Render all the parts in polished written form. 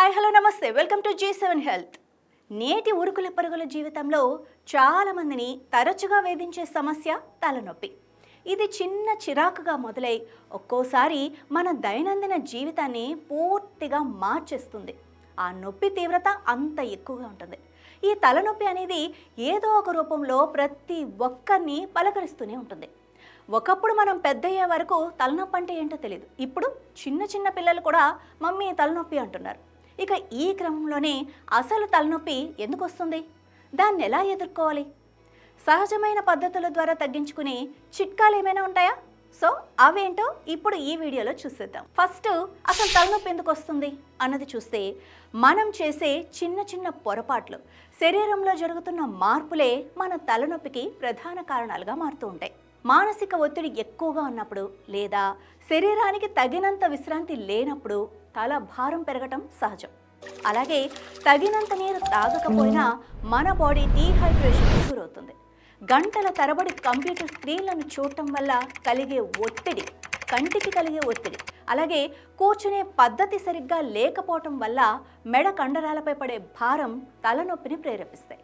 Hi hello నమస్తే welcome to G7 health. నేటి ఉరుకుల పరుగుల జీవితంలో చాలామందిని తరచుగా వేధించే సమస్య తలనొప్పి. ఇది చిన్న చిరాకుగా మొదలై ఒక్కోసారి మన దైనందిన జీవితాన్ని పూర్తిగా మార్చేస్తుంది. ఆ నొప్పి తీవ్రత అంత ఎక్కువగా ఉంటుంది. ఈ తలనొప్పి అనేది ఏదో ఒక రూపంలో ప్రతి ఒక్కరిని పలకరిస్తూనే ఉంటుంది. ఒకప్పుడు మనం పెద్దయ్యే వరకు తలనొప్పి అంటే ఏంటో తెలియదు. ఇప్పుడు చిన్న చిన్న పిల్లలు కూడా మమ్మీ తలనొప్పి అంటున్నారు. ఇక ఈ క్రమంలోనే అసలు తలనొప్పి ఎందుకు వస్తుంది, దాన్ని ఎలా ఎదుర్కోవాలి, సహజమైన పద్ధతుల ద్వారా తగ్గించుకునే చిట్కాలు ఏమైనా ఉంటాయా? సో అవేంటో ఇప్పుడు ఈ వీడియోలో చూసేద్దాం. ఫస్ట్ అసలు తలనొప్పి ఎందుకు వస్తుంది అన్నది చూస్తే, మనం చేసే చిన్న చిన్న పొరపాట్లు, శరీరంలో జరుగుతున్న మార్పులే మన తలనొప్పికి ప్రధాన కారణాలుగా మారుతూ ఉంటాయి. మానసిక ఒత్తిడి ఎక్కువగా ఉన్నప్పుడు లేదా శరీరానికి తగినంత విశ్రాంతి లేనప్పుడు తల భారం పెరగటం సహజం. అలాగే తగినంత నీరు తాగకపోయినా మన బాడీ డీహైడ్రేషన్కి గురవుతుంది. గంటల తరబడి కంప్యూటర్ స్క్రీన్లను చూడటం వల్ల కలిగే ఒత్తిడి, కంటికి కలిగే ఒత్తిడి, అలాగే కూర్చునే పద్ధతి సరిగ్గా లేకపోవటం వల్ల మెడ కండరాలపై పడే భారం తలనొప్పిని ప్రేరేపిస్తాయి.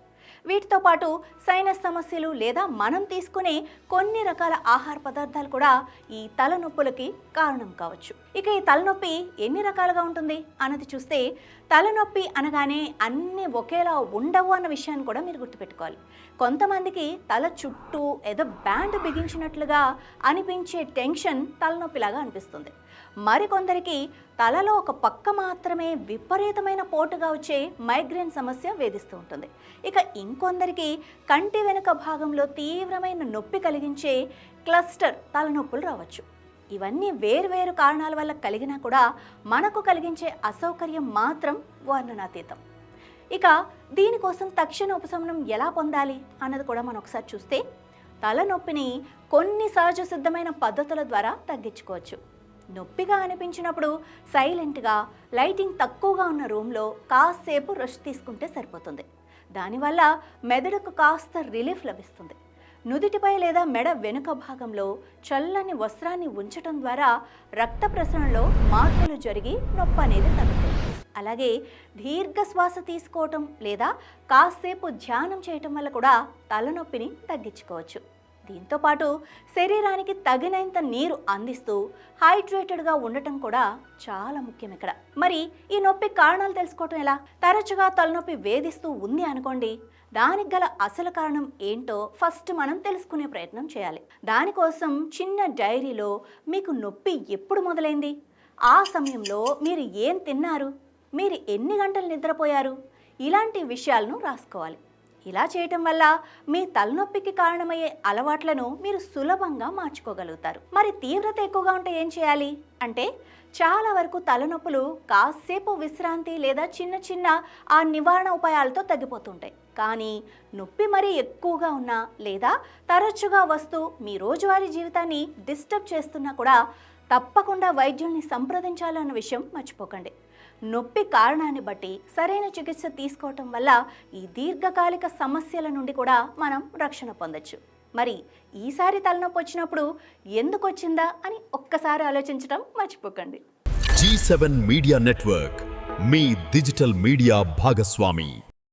వీటితో పాటు సైనస్ సమస్యలు లేదా మనం తీసుకునే కొన్ని రకాల ఆహార పదార్థాలు కూడా ఈ తలనొప్పులకి కారణం కావచ్చు. ఇక ఈ తలనొప్పి ఎన్ని రకాలుగా ఉంటుంది అన్నది చూస్తే, తలనొప్పి అనగానే అన్నీ ఒకేలా ఉండవు అన్న విషయాన్ని కూడా మీరు గుర్తుపెట్టుకోవాలి. కొంతమందికి తల చుట్టూ ఏదో బ్యాండ్ బిగించినట్లుగా అనిపించే టెన్షన్ తలనొప్పిలాగా అనిపిస్తుంది. మరికొందరికి తలలో ఒక పక్క మాత్రమే విపరీతమైన పోటుగా వచ్చే మైగ్రేన్ సమస్య వేధిస్తూ ఉంటుంది. ఇక ఇంకొందరికి కంటి వెనుక భాగంలో తీవ్రమైన నొప్పి కలిగించే క్లస్టర్ తలనొప్పులు రావచ్చు. ఇవన్నీ వేర్వేరు కారణాల వల్ల కలిగినా కూడా మనకు కలిగించే అసౌకర్యం మాత్రం వర్ణనాతీతం. ఇక దీనికోసం తక్షణ ఉపశమనం ఎలా పొందాలి అన్నది కూడా మనం ఒకసారి చూస్తే, తలనొప్పిని కొన్ని సహజ సిద్ధమైన పద్ధతుల ద్వారా తగ్గించుకోవచ్చు. నొప్పిగా అనిపించినప్పుడు సైలెంట్గా లైటింగ్ తక్కువగా ఉన్న రూమ్లో కాసేపు రెస్ట్ తీసుకుంటే సరిపోతుంది. దానివల్ల మెదడుకు కాస్త రిలీఫ్ లభిస్తుంది. నుదిటిపై లేదా మెడ వెనుక భాగంలో చల్లని వస్త్రాన్ని ఉంచటం ద్వారా రక్త ప్రసరణలో మార్పులు జరిగి నొప్పి అనేది తగ్గుతుంది. అలాగే దీర్ఘ శ్వాస తీసుకోవటం లేదా కాసేపు ధ్యానం చేయటం వల్ల కూడా తలనొప్పిని తగ్గించుకోవచ్చు. దీంతోపాటు శరీరానికి తగినంత నీరు అందిస్తూ హైడ్రేటెడ్గా ఉండటం కూడా చాలా ముఖ్యం ఇక్కడ. మరి ఈ నొప్పి కారణాలు తెలుసుకోవటం ఎలా? తరచుగా తలనొప్పి వేధిస్తూ ఉంది అనుకోండి, దానికి గల అసలు కారణం ఏంటో ఫస్ట్ మనం తెలుసుకునే ప్రయత్నం చేయాలి. దానికోసం చిన్న డైరీలో మీకు నొప్పి ఎప్పుడు మొదలైంది, ఆ సమయంలో మీరు ఏం తిన్నారు, మీరు ఎన్ని గంటలు నిద్రపోయారు, ఇలాంటి విషయాలను రాసుకోవాలి. ఇలా చేయటం వల్ల మీ తలనొప్పికి కారణమయ్యే అలవాట్లను మీరు సులభంగా మార్చుకోగలుగుతారు. మరి తీవ్రత ఎక్కువగా ఉంటే ఏం చేయాలి అంటే, చాలా వరకు తలనొప్పులు కాసేపు విశ్రాంతి లేదా చిన్న చిన్న ఆ నివారణ ఉపాయాలతో తగ్గిపోతుంటాయి. కానీ నొప్పి మరీ ఎక్కువగా ఉన్నా లేదా తరచుగా వస్తూ మీ రోజువారీ జీవితాన్ని డిస్టర్బ్ చేస్తున్నా కూడా తప్పకుండా వైద్యుల్ని సంప్రదించాలన్న విషయం మర్చిపోకండి. నొప్పి కారణాన్ని బట్టి సరైన చికిత్స తీసుకోవటం వల్ల ఈ దీర్ఘకాలిక సమస్యల నుండి కూడా మనం రక్షణ పొందొచ్చు. మరి ఈసారి తలనొప్పి వచ్చినప్పుడు ఎందుకు వచ్చిందా అని ఒక్కసారి ఆలోచించడం మర్చిపోకండి. G7 మీడియా నెట్వర్క్, మీ డిజిటల్ మీడియా భాగస్వామి.